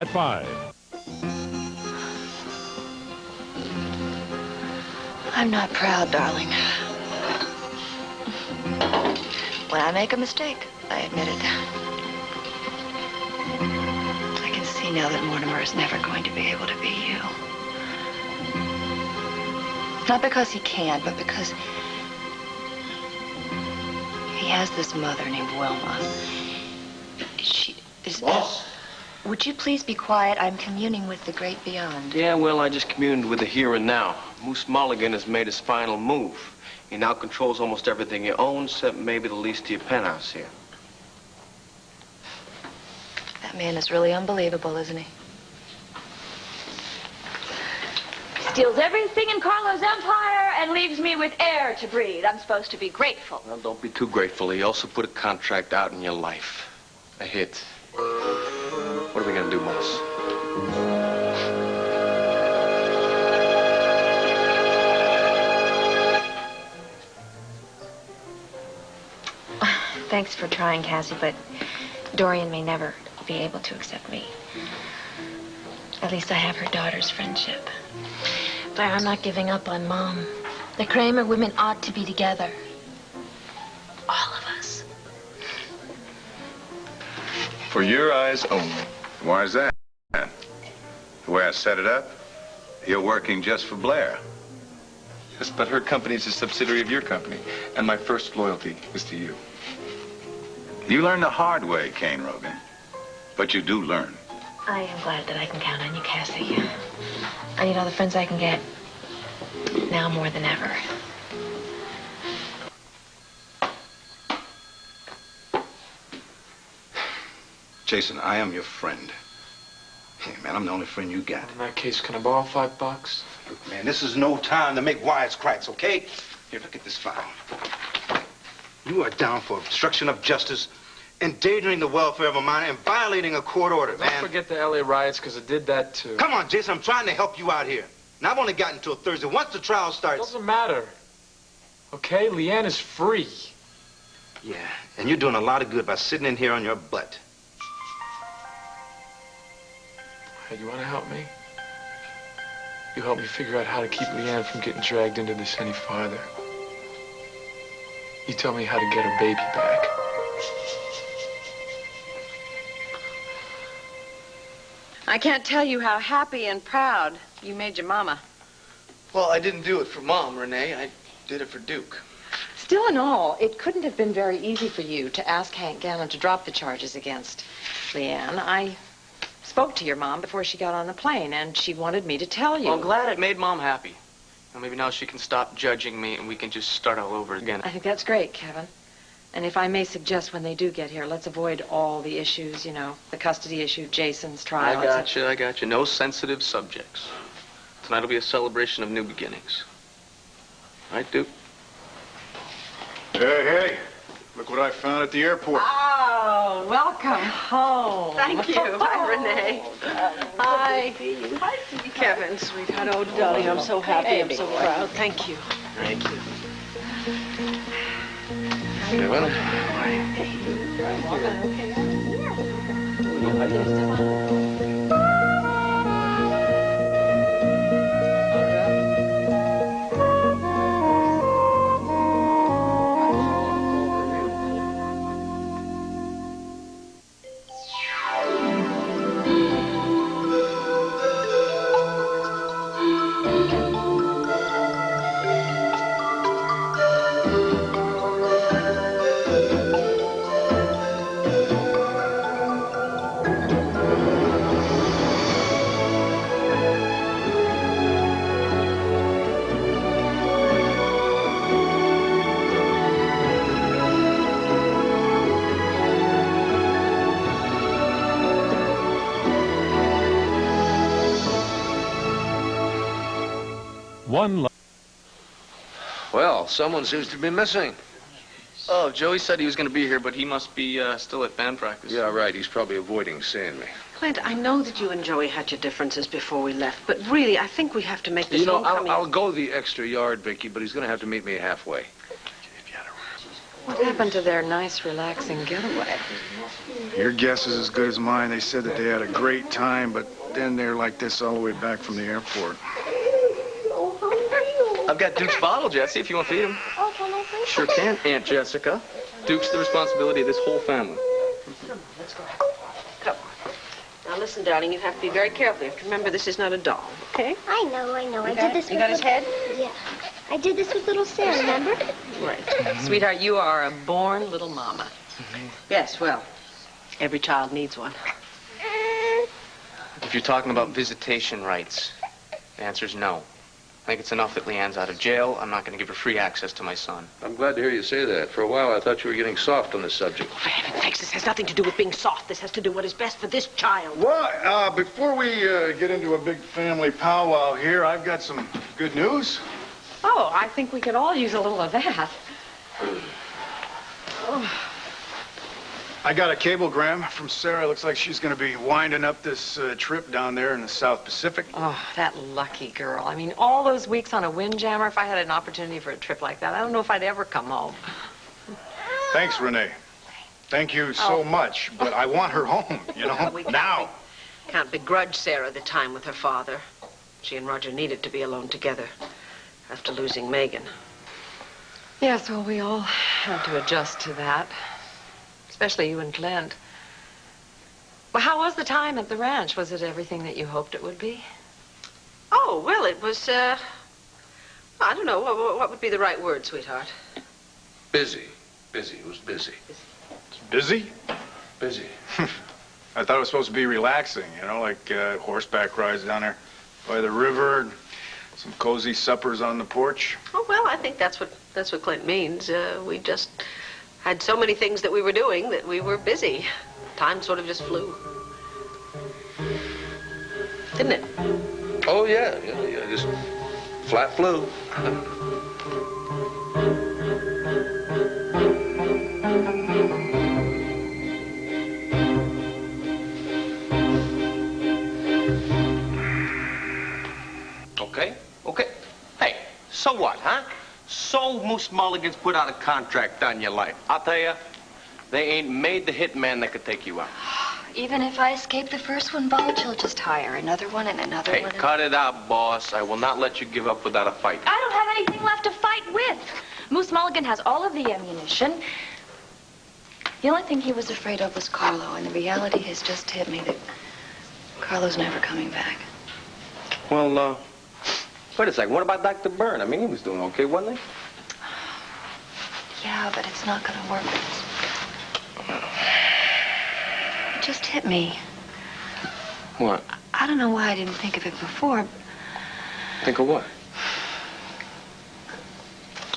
at 5. I'm not proud, darling. When I make a mistake, I admit it. I can see now that Mortimer is never going to be able to be you. Not because he can't, but because he has this mother named Wilma. She is... Boss? Would you please be quiet? I'm communing with the great beyond. Yeah, well, I just communed with the here and now. Moose Mulligan has made his final move. He now controls almost everything you own, except maybe the lease to your penthouse here. That man is really unbelievable, isn't he? Steals everything in Carlo's empire and leaves me with air to breathe. I'm supposed to be grateful. Well, don't be too grateful. He also put a contract out in your life. A hit. What are we gonna do, boss? Thanks for trying, Cassie, but Dorian may never be able to accept me. At least I have her daughter's friendship. But I'm not giving up on Mom. The Kramer women ought to be together. All of us. For your eyes only. Why is that? The way I set it up, you're working just for Blair. Yes, but her company is a subsidiary of your company, and my first loyalty is to you. You learn the hard way, Kane Rogan. But you do learn. I am glad that I can count on you, Cassie. I need all the friends I can get. Now more than ever. Jason, I am your friend. Hey, man, I'm the only friend you got. In that case, can I borrow $5? Look, man, this is no time to make wisecracks, okay? Here, look at this file. You are down for obstruction of justice, endangering the welfare of a minor, and violating a court order, man. Don't forget the LA riots, because I did that, too. Come on, Jason, I'm trying to help you out here. Now, I've only got until Thursday. Once the trial starts... Doesn't matter. Okay? Leanne is free. Yeah, and you're doing a lot of good by sitting in here on your butt. Hey, you want to help me? You help me figure out how to keep Leanne from getting dragged into this any farther. You tell me how to get her baby back. I can't tell you how happy and proud you made your mama. Well, I didn't do it for Mom, Renee. I did it for Duke. Still in all, it couldn't have been very easy for you to ask Hank Gannon to drop the charges against Leanne. I spoke to your mom before she got on the plane, and she wanted me to tell you. Well, I'm glad it made Mom happy. Well, maybe now she can stop judging me and we can just start all over again. I think that's great, Kevin. And if I may suggest when they do get here, let's avoid all the issues, you know, the custody issue, Jason's trial. I got you. No sensitive subjects. Tonight will be a celebration of new beginnings. Right, Duke? Hey, look what I found at the airport. Oh, welcome home. Thank you. Hi, Renee. Hi. Hi, Kevin, sweetheart. Oh, darling, I'm so happy. I'm so proud. Thank you. Thank you. Kevin? Well, someone seems to be missing. Oh, Joey said he was going to be here, but he must be still at band practice. Yeah, right. He's probably avoiding seeing me. Clint, I know that you and Joey had your differences before we left, but really, I think we have to make this homecoming... I'll go the extra yard, Vicky, but he's going to have to meet me halfway. What happened to their nice, relaxing getaway? Your guess is as good as mine. They said that they had a great time, but then they're like this all the way back from the airport. I've got Duke's bottle, Jesse, if you want to feed him. Sure can, Aunt Jessica. Duke's the responsibility of this whole family. Let's go. Come. Now listen, darling, you have to be very careful. You have to remember this is not a doll, okay? I know. I got did this it? You with got his head? Yeah. I did this with little Sarah, remember? Right. Sweetheart, you are a born little mama. Yes, well, every child needs one. If you're talking about visitation rights, the answer's no. I think it's enough that Leanne's out of jail. I'm not going to give her free access to my son. I'm glad to hear you say that. For a while, I thought you were getting soft on this subject. For heaven's sakes, this has nothing to do with being soft. This has to do what is best for this child. Well, before we get into a big family powwow here, I've got some good news. Oh, I think we could all use a little of that. Oh. I got a cablegram from Sarah. Looks like she's going to be winding up this trip down there in the South Pacific. Oh, that lucky girl. I mean, all those weeks on a windjammer, if I had an opportunity for a trip like that, I don't know if I'd ever come home. Thanks, Renee. Thank you so much, but I want her home, you know, now. Can't begrudge Sarah the time with her father. She and Roger needed to be alone together after losing Megan. Yes, well, we all had to adjust to that. Especially you and Clint. Well, how was the time at the ranch? Was it everything that you hoped it would be? Oh, well, it was, I don't know. What would be the right word, sweetheart? Busy. Busy. It was busy. Busy? Busy. I thought it was supposed to be relaxing, you know, like horseback rides down there by the river, and some cozy suppers on the porch. Oh, well, I think that's what Clint means. We just had so many things that we were doing that we were busy. Time sort of just flew. Didn't it? Oh, yeah. Just flat flew. Okay. Hey, so what, huh? So Moose Mulligan's put out a contract on your life. I'll tell you, they ain't made the hitman that could take you out. Even if I escape the first one, Bulge, he'll just hire another one and another Hey, one. cut it out, boss. I will not let you give up without a fight. I don't have anything left to fight with. Moose Mulligan has all of the ammunition. The only thing he was afraid of was Carlo, and the reality has just hit me that Carlo's never coming back. Well, wait a second. What about Dr. Byrne? I mean, he was doing okay, wasn't he? Yeah, but it's not gonna work. It just hit me. What? I don't know why I didn't think of it before. Think of what?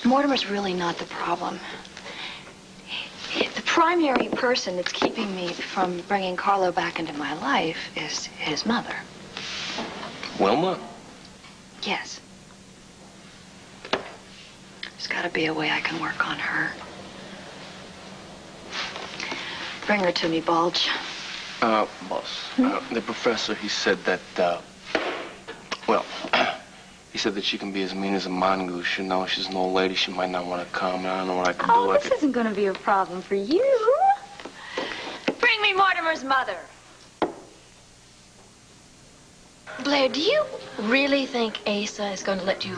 Mortimer's really not the problem. The primary person that's keeping me from bringing Carlo back into my life is his mother. Wilma? Yes. There's got to be a way I can work on her. Bring her to me, Bulge. Boss, the professor, he said that, he said that she can be as mean as a mongoose. You know, she's an old lady. She might not want to come. I don't know what I can do. Oh, this isn't going to be a problem for you. Bring me Mortimer's mother. Blair, do you really think Asa is going to let you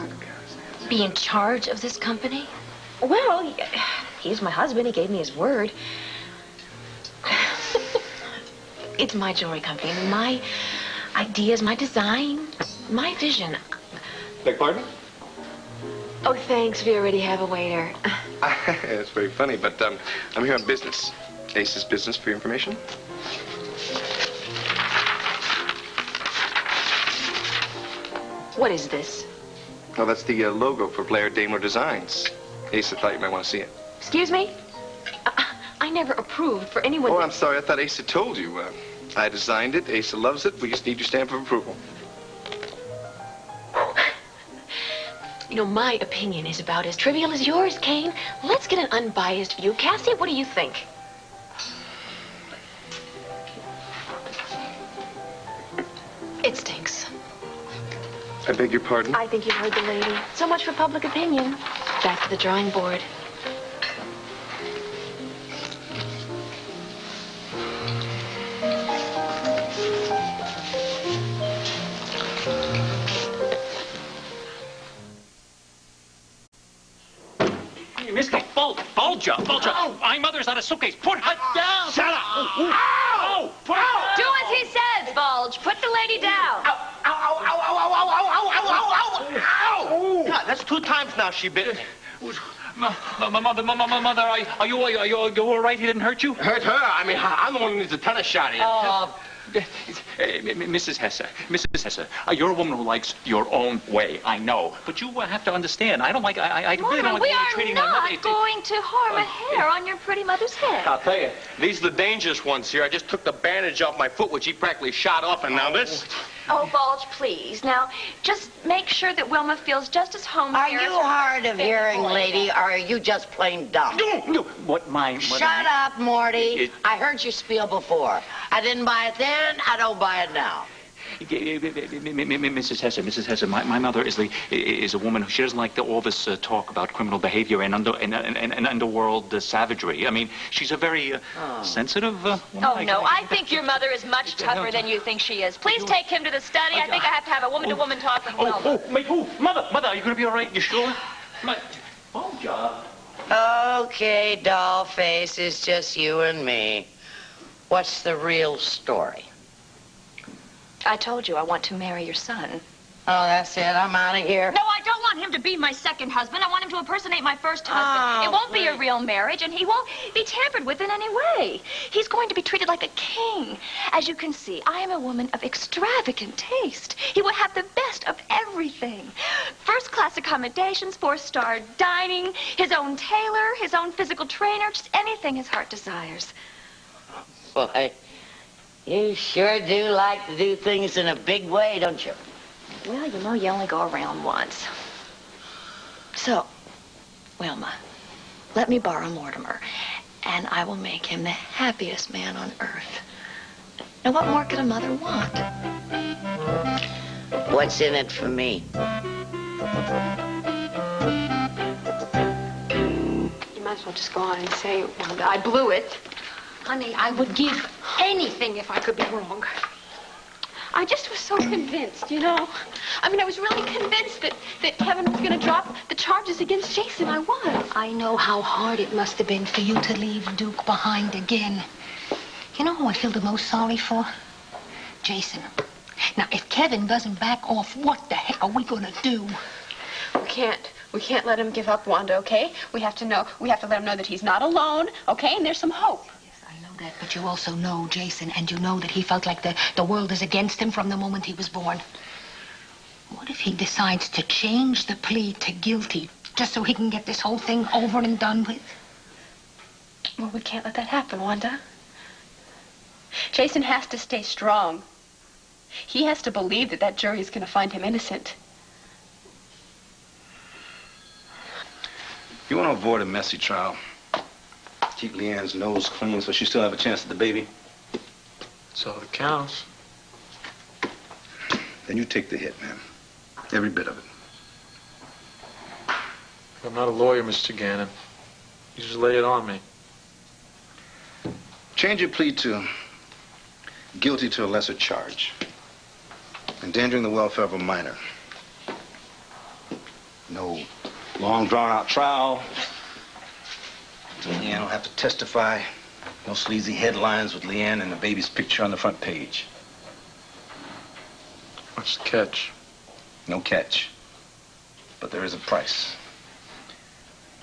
be in charge of this company? Well, he's my husband. He gave me his word. It's my jewelry company. My ideas, my design, my vision. Beg pardon? Oh, thanks. We already have a waiter. It's very funny, but I'm here on business. Ace's business for your information. What is this? Oh, that's the logo for Blair Daimler Designs. Asa thought you might want to see it. Excuse me? I never approved for anyone. Oh, I'm sorry. I thought Asa told you. I designed it. Asa loves it. We just need your stamp of approval. You know, my opinion is about as trivial as yours, Kane. Let's get an unbiased view. Cassie, what do you think? It stinks. I beg your pardon? I think you heard the lady. So much for public opinion. Back to the drawing board. Bulger. My mother's on a suitcase. Put her down. Shut up. Ow! Put her down. Do as he says, Bulge. Put the lady down. God, that's 2 times now she bit me. Mother, are you all right? He didn't hurt you? Hurt her? I mean, I'm the one who needs a tennis shot here. Mrs. Hesse, you're a woman who likes your own way, I know. But you have to understand, I don't like, I really don't like the way you're treating my mother. We are not going to harm a hair on your pretty mother's head. I'll tell you, these are the dangerous ones here. I just took the bandage off my foot, which he practically shot off, and now this. Oh, Bulge, please. Now, just make sure that Wilma feels just as home Are here you as her hard of hearing, boy. lady, or are you just plain dumb? Shut up, Morty. I heard your spiel before. I didn't buy it then, I don't buy it now. Mrs. Hesse, my mother is a woman who, she doesn't like all this talk about criminal behavior and underworld savagery. I mean, she's a very sensitive woman. Oh, no, I think your mother is much tougher than you think she is. Please take him to the study. I think I have to have a woman-to-woman talk with Wilma. Mother, are you going to be all right? You sure? Okay, doll face, it's just you and me. What's the real story? I told you I want to marry your son. Oh, that's it. I'm out of here. No, I don't want him to be my second husband. I want him to impersonate my first husband. It won't be a real marriage, and he won't be tampered with in any way. He's going to be treated like a king. As you can see, I am a woman of extravagant taste. He will have the best of everything. First-class accommodations, 4-star dining, his own tailor, his own physical trainer, just anything his heart desires. Boy, you sure do like to do things in a big way, don't you? Well, you know you only go around once. So, Wilma, let me borrow Mortimer, and I will make him the happiest man on earth. Now, what more could a mother want? What's in it for me? You might as well just go on and say, Wanda, I blew it. Honey, I would give anything if I could be wrong. I just was so convinced, you know. I mean, I was really convinced that Kevin was going to drop the charges against Jason. I was. I know how hard it must have been for you to leave Duke behind again. You know who I feel the most sorry for? Jason. Now, if Kevin doesn't back off, what the heck are we going to do? We can't let him give up, Wanda, okay? We have to let him know that he's not alone, okay? And there's some hope. That, but you also know Jason, and you know that he felt like the world is against him from the moment he was born. What if he decides to change the plea to guilty just so he can get this whole thing over and done with? Well, we can't let that happen, Wanda. Jason has to stay strong. He has to believe that jury is going to find him innocent. You want to avoid a messy trial? Keep Leanne's nose clean so she still have a chance at the baby? That's all that counts. Then you take the hit, man. Every bit of it. I'm not a lawyer, Mr. Gannon. You just lay it on me. Change your plea to guilty to a lesser charge. Endangering the welfare of a minor. No long drawn-out trial. Leanne will have to testify. No sleazy headlines with Leanne and the baby's picture on the front page. What's the catch? No catch. But there is a price.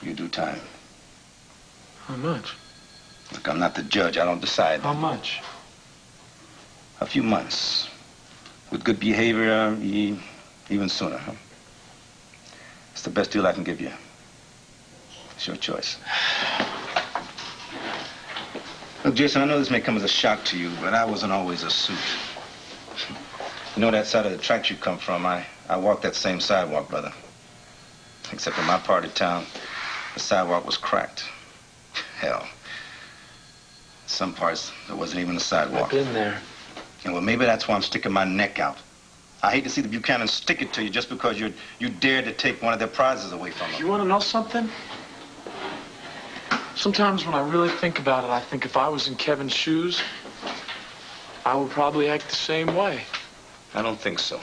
You do time. How much? Look, I'm not the judge. I don't decide. How much? A few months. With good behavior, even sooner. Huh? It's the best deal I can give you. It's your choice. Look, Jason, I know this may come as a shock to you, but I wasn't always a suit. You know that side of the tracks you come from? I walked that same sidewalk, brother. Except in my part of town, the sidewalk was cracked. Hell. Some parts, there wasn't even a sidewalk. I've been there. And well, maybe that's why I'm sticking my neck out. I hate to see the Buchanans stick it to you just because you dared to take one of their prizes away from them. You want to know something? Sometimes when I really think about it, I think if I was in Kevin's shoes, I would probably act the same way. I don't think so.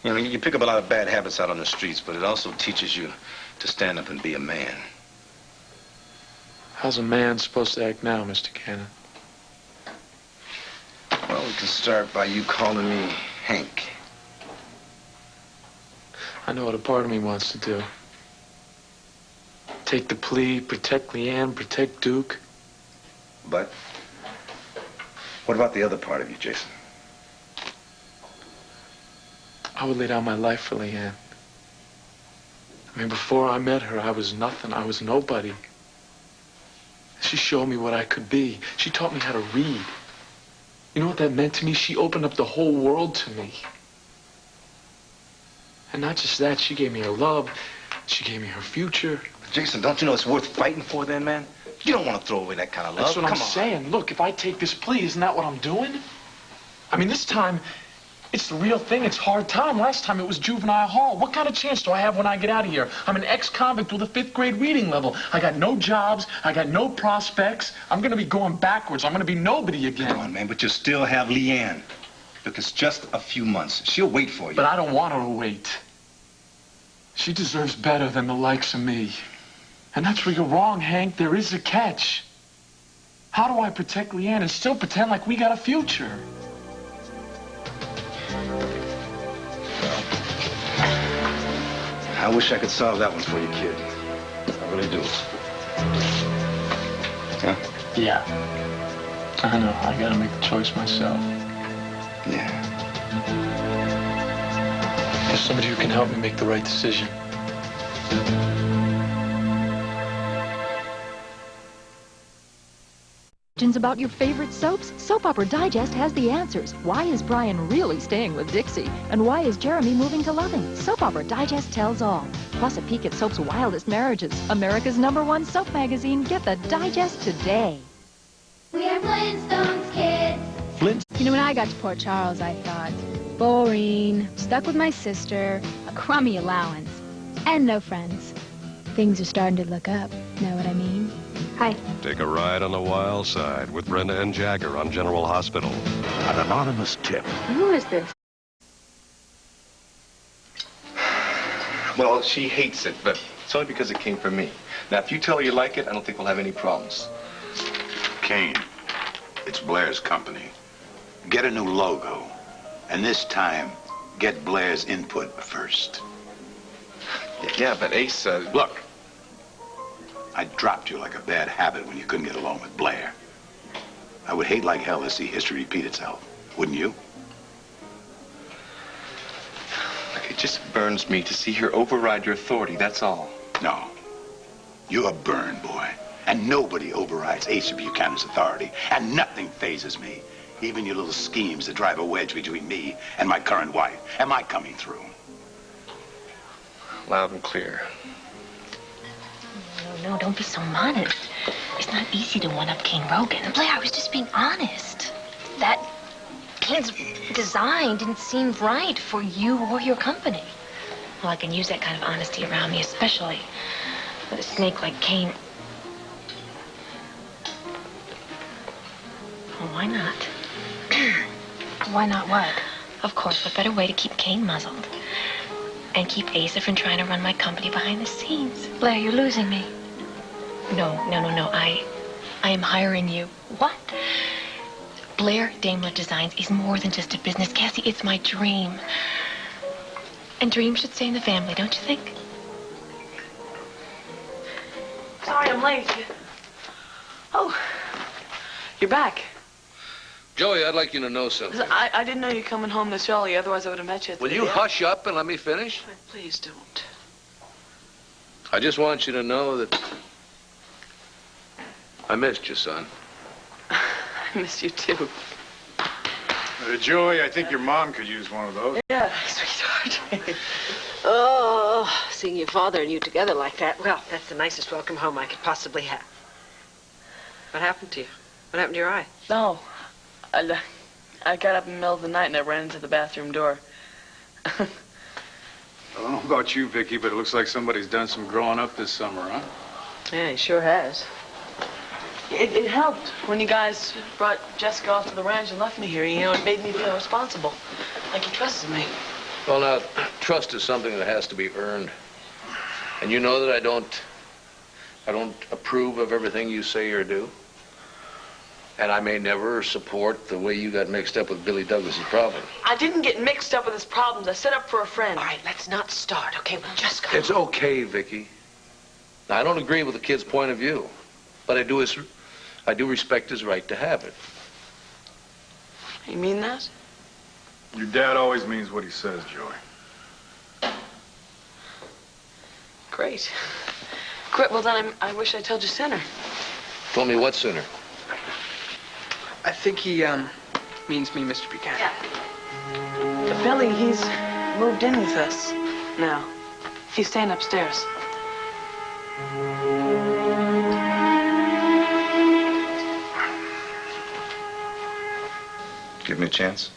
You know, you pick up a lot of bad habits out on the streets, but it also teaches you to stand up and be a man. How's a man supposed to act now, Mr. Cannon? Well, we can start by you calling me Hank. I know what a part of me wants to do. Take the plea, protect Leanne, protect Duke. But what about the other part of you, Jason? I would lay down my life for Leanne. I mean, before I met her, I was nothing. I was nobody. She showed me what I could be. She taught me how to read. You know what that meant to me? She opened up the whole world to me. And not just that, she gave me her love. She gave me her future. Jason, don't you know it's worth fighting for then, man? You don't want to throw away that kind of love. That's what I'm saying. Look, if I take this plea, isn't that what I'm doing? I mean, this time, it's the real thing. It's hard time. Last time it was juvenile hall. What kind of chance do I have when I get out of here? I'm an ex-convict with a 5th grade reading level. I got no jobs. I got no prospects. I'm going to be going backwards. I'm going to be nobody again. Come on, man, but you still have Leanne. Look, it's just a few months. She'll wait for you. But I don't want her to wait. She deserves better than the likes of me. And that's where you're wrong, Hank. There is a catch. How do I protect Leanne and still pretend like we got a future? I wish I could solve that one for you, kid. I really do. Huh? Yeah. I know. I gotta make the choice myself. Yeah. There's somebody who can help me make the right decision. Questions about your favorite soaps? Soap Opera Digest has the answers. Why is Brian really staying with Dixie? And why is Jeremy moving to Loving? Soap Opera Digest tells all. Plus a peek at soap's wildest marriages. America's #1 soap magazine. Get the Digest today. We are Flintstones kids. You know, when I got to Port Charles, I thought, boring, stuck with my sister, a crummy allowance, and no friends. Things are starting to look up. Know what I mean? Hi. Take a ride on the wild side with Brenda and Jagger on General Hospital. An anonymous tip. Who is this? Well, she hates it, but it's only because it came from me. Now, if you tell her you like it, I don't think we'll have any problems. Kane, it's Blair's company. Get a new logo. And this time, get Blair's input first. Yeah, but Ace, Look, I dropped you like a bad habit when you couldn't get along with Blair. I would hate like hell to see history repeat itself. Wouldn't you? It just burns me to see her override your authority, that's all. No. You're a burn boy. And nobody overrides Ace Buchanan's authority. And nothing phases me. Even your little schemes that drive a wedge between me and my current wife. Am I coming through? Loud and clear. No, don't be so modest. It's not easy to one-up King Rogan. Blair, I was just being honest. That kid's design didn't seem right for you or your company. Well, I can use that kind of honesty around me, especially with a snake like Kane. Well, why not? Why not what? Of course, what better way to keep Kane muzzled? And keep Asa from trying to run my company behind the scenes. Blair, you're losing me. No. I am hiring you. What? Blair Daimler Designs is more than just a business, Cassie. It's my dream. And dreams should stay in the family, don't you think? Sorry I'm late. Oh, you're back. Joey, I'd like you to know something. I didn't know you were coming home this early, otherwise I would have met you at the Will you hush up and let me finish? Please don't. I just want you to know that I missed you, son. I missed you too. Joey, I think your mom could use one of those. Yeah, sweetheart. Oh, seeing your father and you together like that, well, that's the nicest welcome home I could possibly have. What happened to you? What happened to your eye? No. I got up in the middle of the night and I ran into the bathroom door. I don't know about you, Vicky, but it looks like somebody's done some growing up this summer, huh? Yeah, he sure has. It helped when you guys brought Jessica off to the ranch and left me here. You know, it made me feel responsible. Like you trusted me. Well, now, trust is something that has to be earned. And you know that I don't I don't approve of everything you say or do. And I may never support the way you got mixed up with Billy Douglas's problem. I didn't get mixed up with his problems. I set up for a friend. All right, let's not start, okay? We'll just go. It's okay, Vicky. Now, I don't agree with the kid's point of view, but I do respect his right to have it. You mean that? Your dad always means what he says, Joey. Great. Great. Well, then I wish I told you sooner. Told me what sooner? I think he, means me, Mr. Buchanan. Yeah. But Billy, he's moved in with us now. He's staying upstairs. Give me a chance.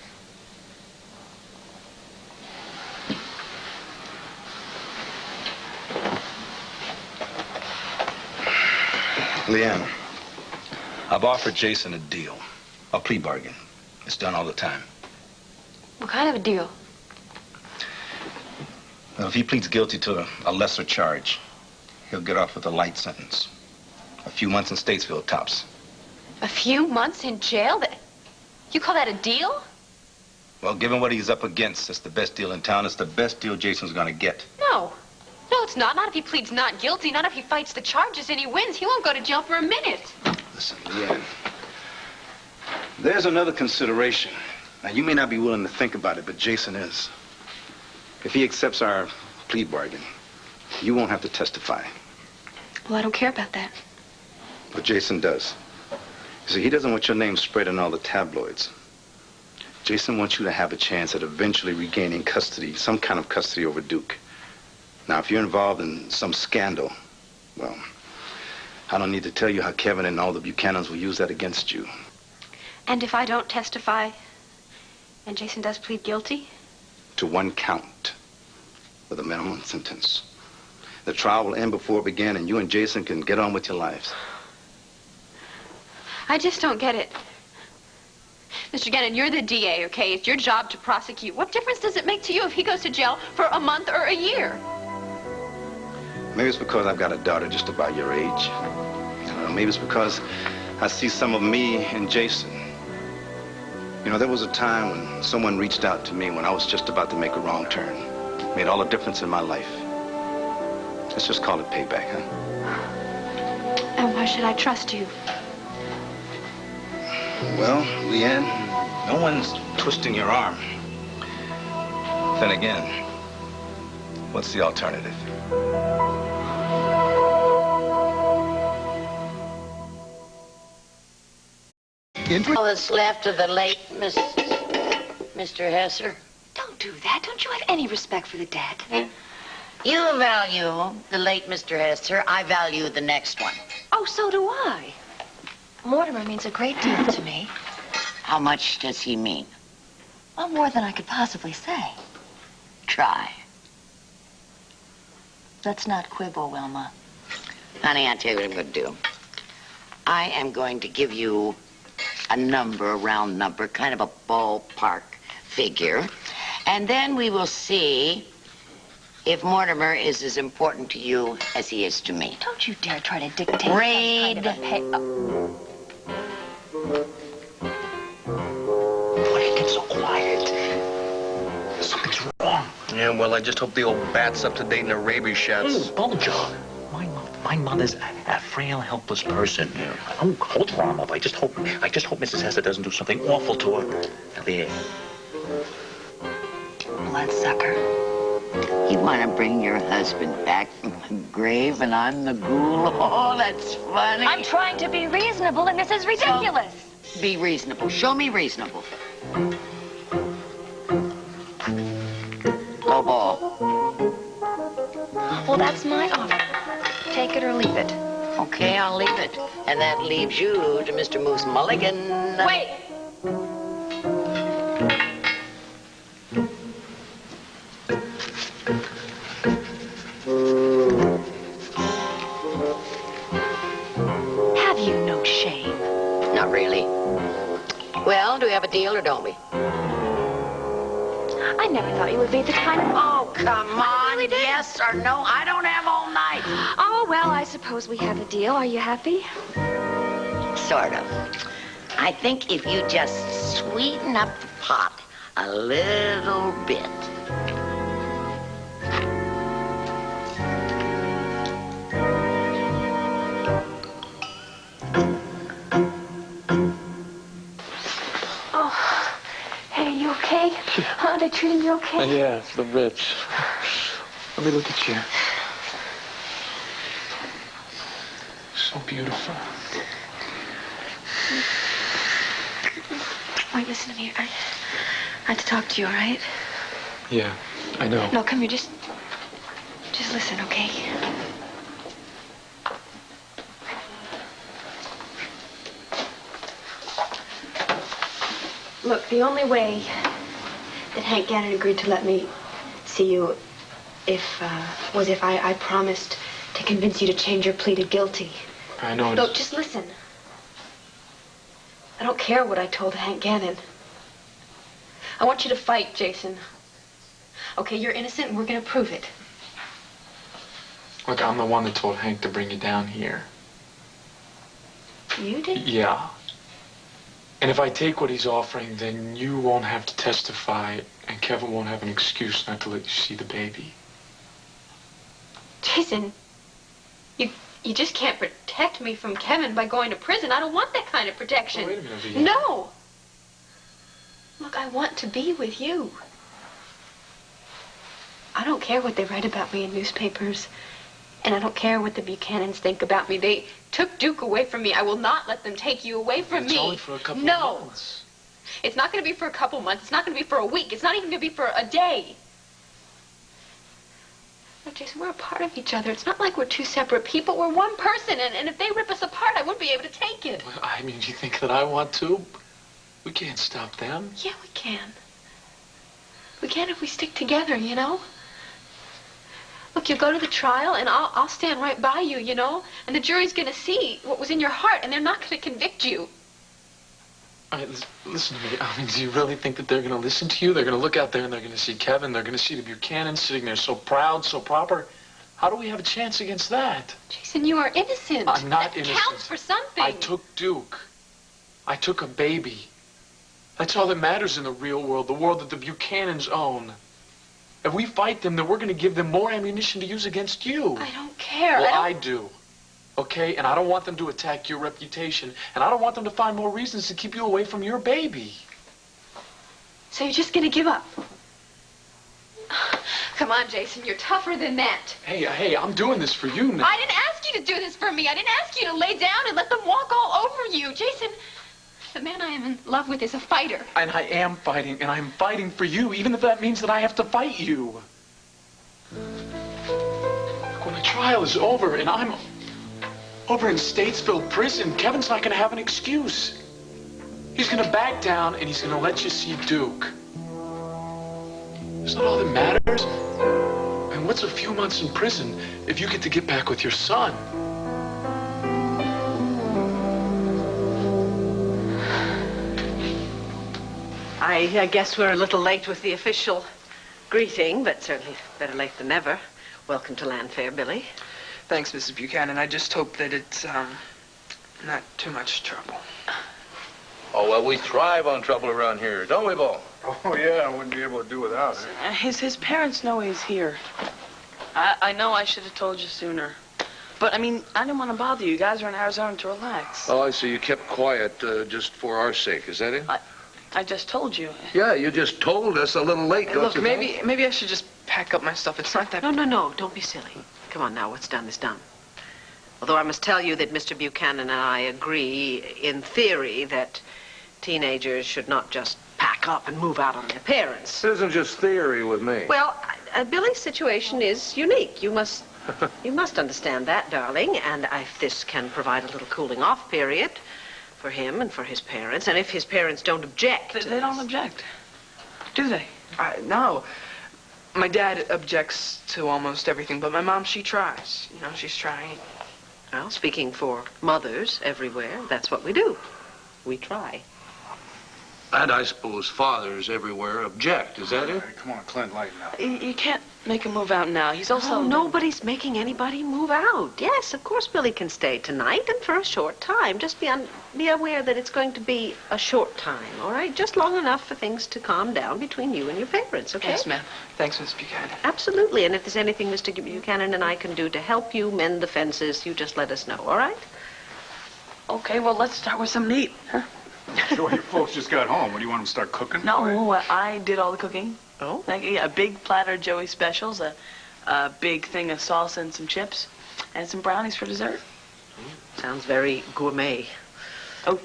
Leanne, I've offered Jason a deal, a plea bargain. It's done all the time. What kind of a deal? Well, if he pleads guilty to a lesser charge, he'll get off with a light sentence. A few months in Statesville, tops. A few months in jail? You call that a deal? Well, given what he's up against, it's the best deal in town. It's the best deal Jason's gonna get. No. No, it's not. Not if he pleads not guilty. Not if he fights the charges and he wins. He won't go to jail for a minute. Listen, Leanne, there's another consideration. Now, you may not be willing to think about it, but Jason is. If he accepts our plea bargain, you won't have to testify. Well, I don't care about that. But Jason does. You see, he doesn't want your name spread in all the tabloids. Jason wants you to have a chance at eventually regaining custody, some kind of custody over Duke. Now, if you're involved in some scandal, well, I don't need to tell you how Kevin and all the Buchanans will use that against you. And if I don't testify, and Jason does plead guilty? To one count with a minimum sentence. The trial will end before it began, and you and Jason can get on with your lives. I just don't get it. Mr. Gannon, you're the DA, okay? It's your job to prosecute. What difference does it make to you if he goes to jail for a month or a year? Maybe it's because I've got a daughter just about your age. I don't know, maybe it's because I see some of me in Jason. You know, there was a time when someone reached out to me when I was just about to make a wrong turn. It made all the difference in my life. Let's just call it payback, huh? And why should I trust you? Well, Leanne, no one's twisting your arm. Then again, what's the alternative? All that's left of the late Mr. Hesser. Don't do that. Don't you have any respect for the dead? You value the late Mr. Hesser. I value the next one. Oh, so do I. Mortimer means a great deal to me. How much does he mean? Well, more than I could possibly say. Try. Let's not quibble, Wilma. Honey, I'll tell you what I'm going to do. I am going to give you a number, a round number, kind of a ballpark figure. And then we will see if Mortimer is as important to you as he is to me. Don't you dare try to dictate Read. Why you get so quiet? Something's wrong. Yeah, well, I just hope the old bat's up to date in her rabies shots. Oh, Bulger. My mother's a frail, helpless person. Oh, hold her arm up. I just hope Mrs. Hesser doesn't do something awful to her. There. Bloodsucker. You want to bring your husband back from the grave and I'm the ghoul? Oh, that's funny. I'm trying to be reasonable and this is ridiculous. So, be reasonable. Show me reasonable. Low ball. Well, that's my offer. Take it or leave it. Okay, I'll leave it. And that leaves you to Mr. Moose Mulligan. Wait. Have you no shame? Not really. Well, do we have a deal or don't we? I never thought you would be the kind of... Oh, come on. Yes or no? I don't have all night. Oh, well, I suppose we have a deal. Are you happy? Sort of. I think if you just sweeten up the pot a little bit. Oh, hey, are you okay? Huh? They treating you okay? Yeah, it's the rich. Let me look at you. So beautiful. Wait, listen to me. I have to talk to you, all right? Yeah, I know. No, come here. Just listen, okay? Look, the only way that Hank Gannon agreed to let me see you was if I promised to convince you to change your plea to guilty. I know. Look, just listen. I don't care what I told Hank Gannon. I want you to fight, Jason. Okay, you're innocent and we're gonna prove it. Look, I'm the one that told Hank to bring you down here. You did? Yeah. And if I take what he's offering, then you won't have to testify, and Kevin won't have an excuse not to let you see the baby. Jason, you just can't protect me from Kevin by going to prison. I don't want that kind of protection. Oh, wait a minute, Vicky. No! Look, I want to be with you. I don't care what they write about me in newspapers. And I don't care what the Buchanans think about me. They took Duke away from me. I will not let them take you away from me. It's only for a couple of months. It's not going to be for a couple months. It's not going to be for a week. It's not even going to be for a day. Look, Jason, we're a part of each other. It's not like we're two separate people. We're one person. And if they rip us apart, I wouldn't be able to take it. Well, I mean, do you think that I want to? We can't stop them. Yeah, we can. We can if we stick together, you know? Look, you'll go to the trial, and I'll stand right by you, you know? And the jury's going to see what was in your heart, and they're not going to convict you. All right, listen to me. I mean, do you really think that they're going to listen to you? They're going to look out there, and they're going to see Kevin. They're going to see the Buchanans sitting there so proud, so proper. How do we have a chance against that? Jason, you are innocent. I'm not that innocent. Counts for something. I took Duke. I took a baby. That's all that matters in the real world, the world that the Buchanans own. If we fight them, then we're going to give them more ammunition to use against you. I don't care. Well, I do. Okay? And I don't want them to attack your reputation. And I don't want them to find more reasons to keep you away from your baby. So you're just going to give up? Come on, Jason. You're tougher than that. Hey, I'm doing this for you now. I didn't ask you to do this for me. I didn't ask you to lay down and let them walk all over you. Jason, the man I am in love with is a fighter. And I am fighting, and I'm fighting for you, even if that means that I have to fight you. Look, when the trial is over and I'm over in Statesville prison, Kevin's not going to have an excuse. He's going to back down, and he's going to let you see Duke. Is that all that matters? And what's a few months in prison if you get to get back with your son? I guess we're a little late with the official greeting, but certainly better late than never. Welcome to Landfair, Billy. Thanks, Mrs. Buchanan. I just hope that it's, not too much trouble. Oh, well, we thrive on trouble around here, don't we, Bo? Oh, yeah, I wouldn't be able to do without it. His parents know he's here. I know I should have told you sooner. But, I mean, I didn't want to bother you. You guys are in Arizona to relax. Oh, I see. You kept quiet just for our sake. Is that it? I just told you. Yeah, you just told us a little late, don't Look, you think? maybe I should just pack up my stuff. It's not that... No. Don't be silly. Come on now. What's done is done. Although I must tell you that Mr. Buchanan and I agree, in theory, that teenagers should not just pack up and move out on their parents. This isn't just theory with me. Well, Billy's situation is unique. You must understand that, darling. And if this can provide a little cooling off period for him and for his parents, and if his parents don't object. They don't object, do they? No. My dad objects to almost everything, but my mom, she tries. You know, she's trying. Well, speaking for mothers everywhere, that's what we do. We try. And I suppose fathers everywhere object. Is that it? Come on, Clint, lighten up. You can't make him move out now. He's also... Oh, nobody's making anybody move out. Yes, of course Billy can stay tonight and for a short time. Just be aware that it's going to be a short time, all right? Just long enough for things to calm down between you and your parents, okay? Yes, ma'am. Thanks, Miss Buchanan. Absolutely. And if there's anything Mr. Buchanan and I can do to help you mend the fences, you just let us know, all right? Okay, well, let's start with some meat, huh? Sure, your folks just got home. What, do you want them to start cooking? No, I did all the cooking. Oh? Like, yeah, a big platter of Joey's specials, a big thing of salsa and some chips, and some brownies for dessert. Sounds very gourmet. Oh,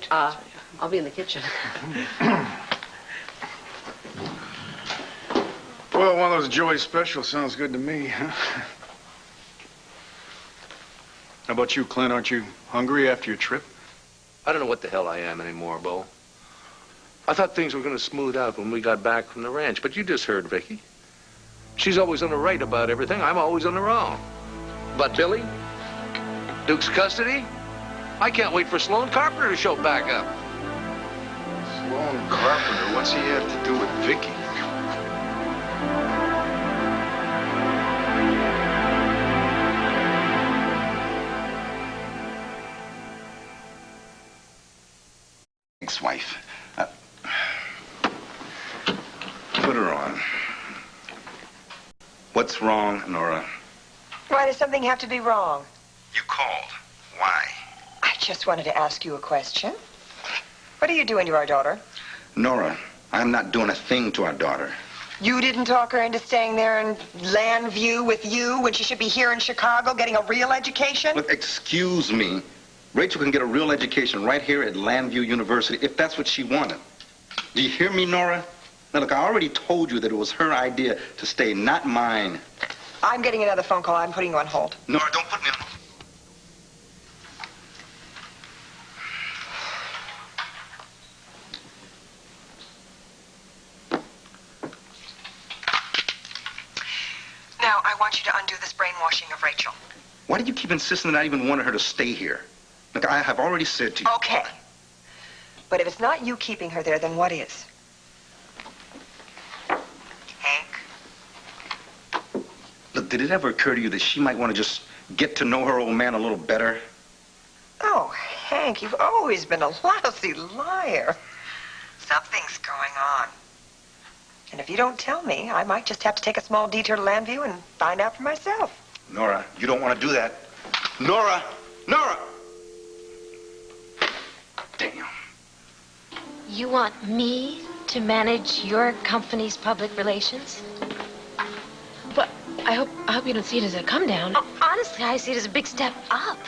I'll be in the kitchen. Well, one of those Joey specials sounds good to me, huh? How about you, Clint? Aren't you hungry after your trip? I don't know what the hell I am anymore, Bo. I thought things were going to smooth out when we got back from the ranch, but you just heard Vicky. She's always on the right about everything. I'm always on the wrong. But Billy? Duke's custody? I can't wait for Sloan Carpenter to show back up. Sloan Carpenter? What's he have to do with Vicky? Ex-wife. Put her on. What's wrong, Nora? Why does something have to be wrong? You called. Why? I just wanted to ask you a question. What are you doing to our daughter? Nora, I'm not doing a thing to our daughter. You didn't talk her into staying there in Landview with you when she should be here in Chicago getting a real education? Look, excuse me. Rachel can get a real education right here at Landview University if that's what she wanted. Do you hear me, Nora? Now, look, I already told you that it was her idea to stay, not mine. I'm getting another phone call. I'm putting you on hold. Nora, don't put me on hold. Now, I want you to undo this brainwashing of Rachel. Why do you keep insisting that I even wanted her to stay here? Look, I have already said to you... Okay. But if it's not you keeping her there, then what is? Hank? Look, did it ever occur to you that she might want to just get to know her old man a little better? Oh, Hank, you've always been a lousy liar. Something's going on. And if you don't tell me, I might just have to take a small detour to Landview and find out for myself. Nora, you don't want to do that. Nora! Nora! Damn. You want me to manage your company's public relations? But I hope you don't see it as a come down. Honestly, I see it as a big step up.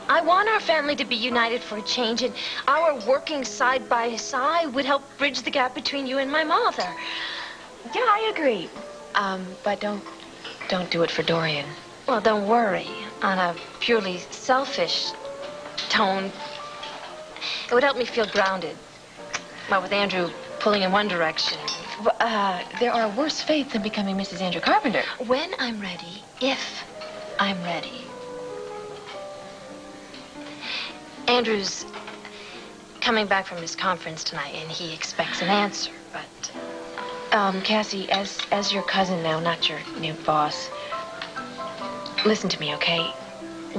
I want our family to be united for a change, and our working side by side would help bridge the gap between you and my mother. Yeah, I agree. But don't do it for Dorian. Well, don't worry. On a purely selfish tone, it would help me feel grounded. Well, with Andrew pulling in one direction. There are worse fates than becoming Mrs. Andrew Carpenter. When I'm ready, if I'm ready. Andrew's coming back from his conference tonight, and he expects an answer, but... Cassie, as your cousin now, not your new boss, listen to me, okay?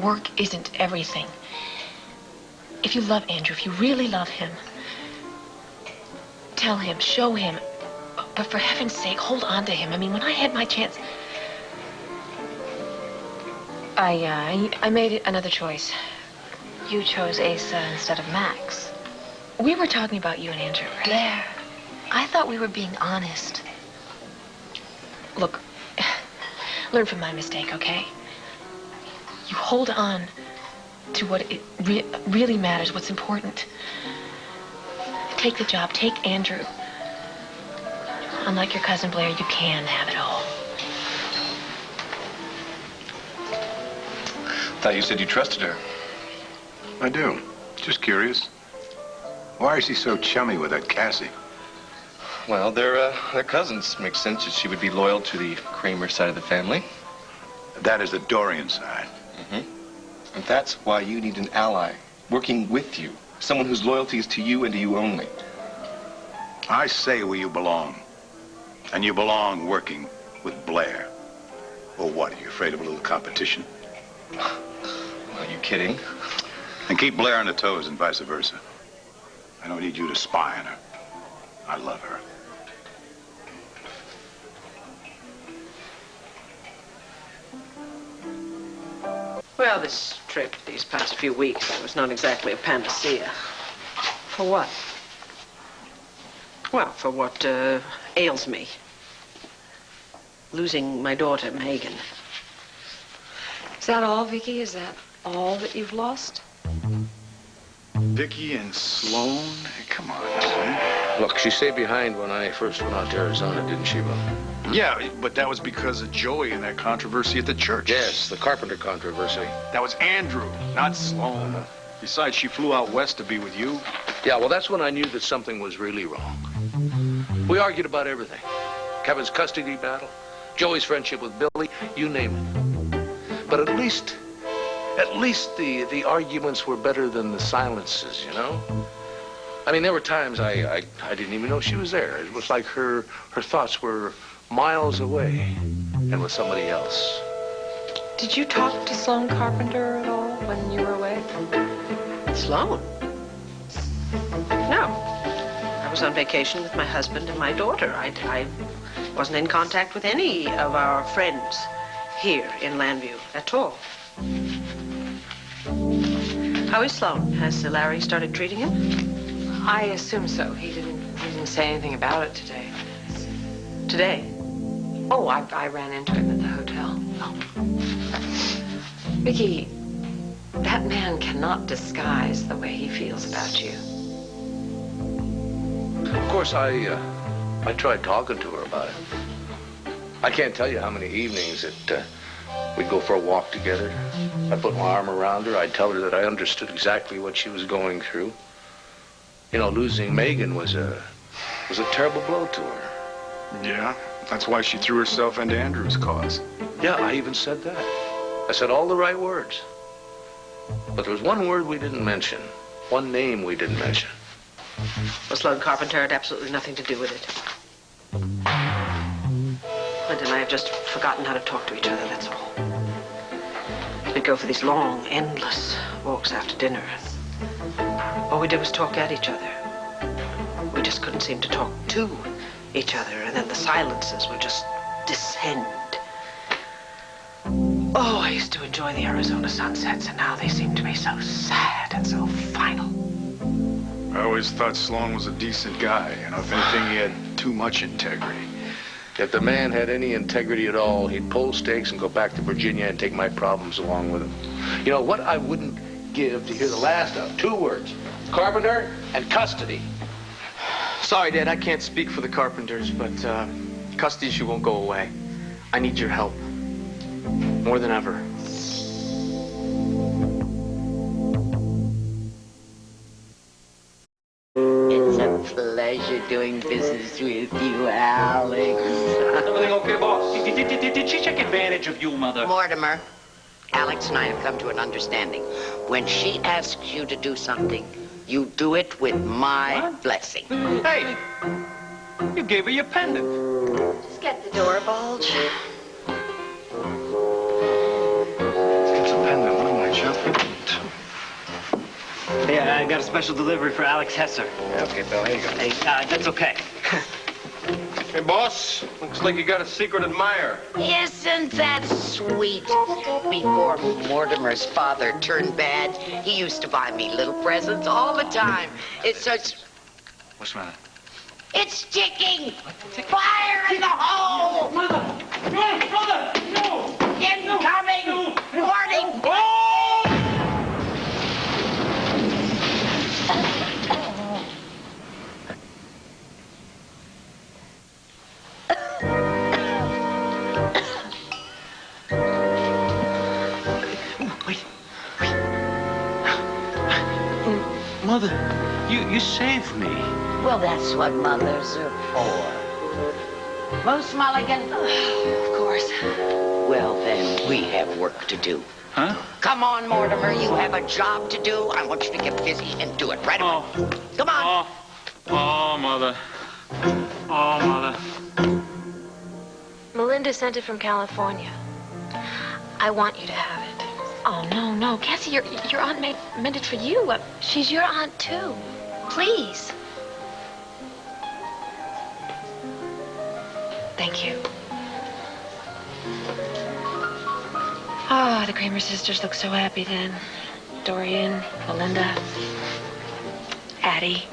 Work isn't everything. If you love Andrew, if you really love him, tell him, show him, but for heaven's sake, hold on to him. I mean, when I had my chance, I made another choice. You chose Asa instead of Max. We were talking about you and Andrew. Blair, I thought we were being honest. Look, learn from my mistake, okay? You hold on to what it really matters, what's important. Take the job, take Andrew. Unlike your cousin Blair, you can have it all. Thought you said you trusted her. I do. Just curious. Why is he so chummy with that Cassie? Well, they're cousins. Makes sense that she would be loyal to the Kramer side of the family. That is the Dorian side. Mm-hmm. And that's why you need an ally working with you. Someone whose loyalty is to you and to you only. I say where you belong. And you belong working with Blair. Or what, are you afraid of a little competition? Are you kidding? And keep Blair on her toes and vice versa. I don't need you to spy on her. I love her. Well, this trip these past few weeks was not exactly a panacea. For what? Well, for what ails me. Losing my daughter, Megan. Is that all, Vicky? Is that all that you've lost? Vicky and Sloan? Hey, come on, man. Look, she stayed behind when I first went out to Arizona, didn't she, Will? Yeah, but that was because of Joey and that controversy at the church. Yes, the carpenter controversy. That was Andrew, not Sloan. Besides, she flew out west to be with you. Yeah, well, that's when I knew that something was really wrong. We argued about everything. Kevin's custody battle, Joey's friendship with Billy, you name it. But at least the arguments were better than the silences, you know? I mean, there were times I didn't even know she was there. It was like her thoughts were miles away and with somebody else. Did you talk to Sloan Carpenter at all when you were away? Sloan? No. I was on vacation with my husband and my daughter. I wasn't in contact with any of our friends here in Landview at all. How is Sloan? Has Larry started treating him? I assume so. He didn't say anything about it today. Today? Oh, I ran into him at the hotel. Oh. Vicky, that man cannot disguise the way he feels about you. Of course, I tried talking to her about it. I can't tell you how many evenings that we'd go for a walk together. I'd put my arm around her. I'd tell her that I understood exactly what she was going through. You know, losing Megan was a terrible blow to her. Yeah, that's why she threw herself into Andrew's cause. Yeah, I even said that. I said all the right words. But there was one word we didn't mention. One name we didn't mention. Well, Sloan Carpenter had absolutely nothing to do with it. Clint and I have just forgotten how to talk to each other, that's all. We'd go for these long, endless walks after dinner. All we did was talk at each other. We just couldn't seem to talk to each other, and then the silences would just descend. Oh, I used to enjoy the Arizona sunsets, and now they seem to be so sad and so final. I always thought Sloan was a decent guy. You know, if anything, he had too much integrity. If the man had any integrity at all, he'd pull stakes and go back to Virginia and take my problems along with him. You know, what I wouldn't give to hear the last of 2 words. Carpenter and custody. Sorry, Dad, I can't speak for the Carpenters, but custody issue won't go away. I need your help. More than ever. It's a pleasure doing business with you, Alex. Everything okay, boss? Did she take advantage of you, Mother? Mortimer, Alex and I have come to an understanding. When she asks you to do something, you do it with my blessing. Hey, you gave her your pendant. Just get the door, Bulge. It's a pendant. What am I, Jeff? Yeah, I got a special delivery for Alex Hesser. Okay, Bill, here you go. Hey, that's okay. Hey, boss, looks like you got a secret admirer. Isn't that sweet? Before Mortimer's father turned bad, he used to buy me little presents all the time. It's such... What's the matter? It's ticking! Fire in the hole! Mother! No, Mother! No! Incoming! No! Warning! Mother, you saved me. Well, that's what mothers are for. Moose Mulligan? Of course. Well, then, we have work to do. Huh? Come on, Mortimer, you have a job to do. I want you to get busy and do it right away. Come on. Oh, Mother. Oh, Mother. Melinda sent it from California. I want you to have it. Oh, no, no. Cassie, your aunt meant it for you. She's your aunt, too. Please. Thank you. Oh, the Kramer sisters look so happy then. Dorian, Melinda, Addie.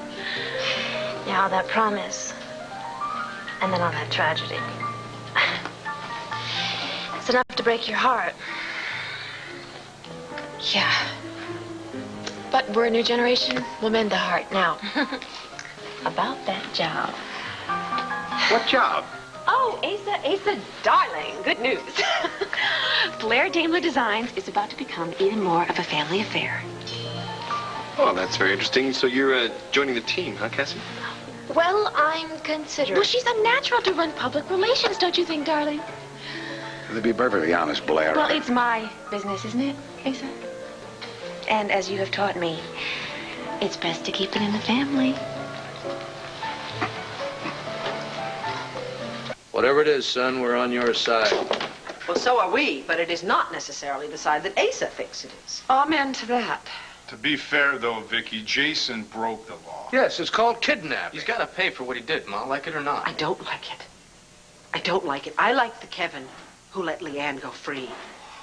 Now that promise. And then all that tragedy. It's enough to break your heart. Yeah. But we're a new generation. We'll mend the heart now. About that job. What job? Oh, Asa, darling, good news. Blair Daimler Designs is about to become even more of a family affair. Oh, that's very interesting. So you're joining the team, huh, Cassie? Well, I'm considering. Well, she's a natural to run public relations, don't you think, darling? To be perfectly honest, Blair. Well, it's my business, isn't it, Asa? And as you have taught me, it's best to keep it in the family. Whatever it is, son, we're on your side. Well, so are we, but it is not necessarily the side that Asa thinks it is. Amen to that. To be fair, though, Vicky, Jason broke the law. Yes, it's called kidnapping. He's got to pay for what he did, Ma, like it or not. I don't like it. I don't like it. I like the Kevin who let Leanne go free.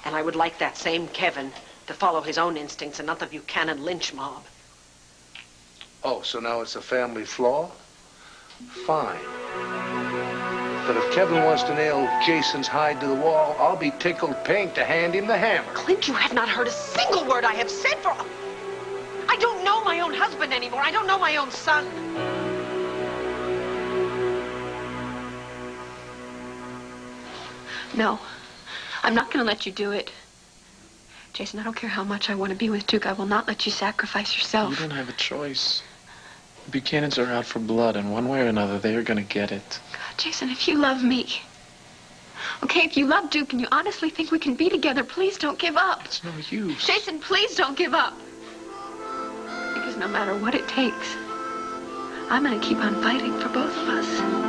And I would like that same Kevin to follow his own instincts and not the Buchanan lynch mob. Oh, so now it's a family flaw? Fine. But if Kevin wants to nail Jason's hide to the wall, I'll be tickled pink to hand him the hammer. Clint, you have not heard a single word I have said for... I don't know my own husband anymore. I don't know my own son. No, I'm not going to let you do it. Jason, I don't care how much I want to be with Duke. I will not let you sacrifice yourself. You don't have a choice. The Buchanans are out for blood, and one way or another, they are going to get it. God, Jason, if you love me, okay, if you love Duke and you honestly think we can be together, please don't give up. It's no use. Jason, please don't give up. Because no matter what it takes, I'm going to keep on fighting for both of us.